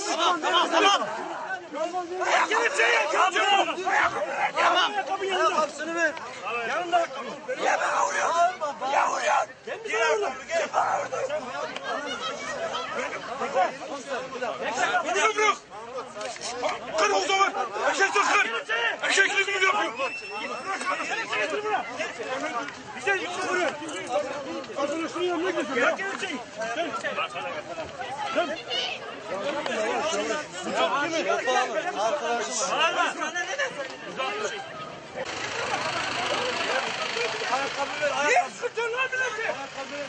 Tamam. Tamam. Ayakkabısını ver. Yanında ayakkabı. Ya bana vuruyorsun. Ya vuruyorsun. Gel bana vurdun. Bekle. Bırak. Kır o zaman. Eşek söz kır. Eşeklik mi yapıyor? Bize yüksek vuruyor. Arkadaşının yanına gidiyorsun. Ya gel çek. Dön. Ayakkabı ver. Niye sıkıyorsun lan milleti? Ayakkabı ver.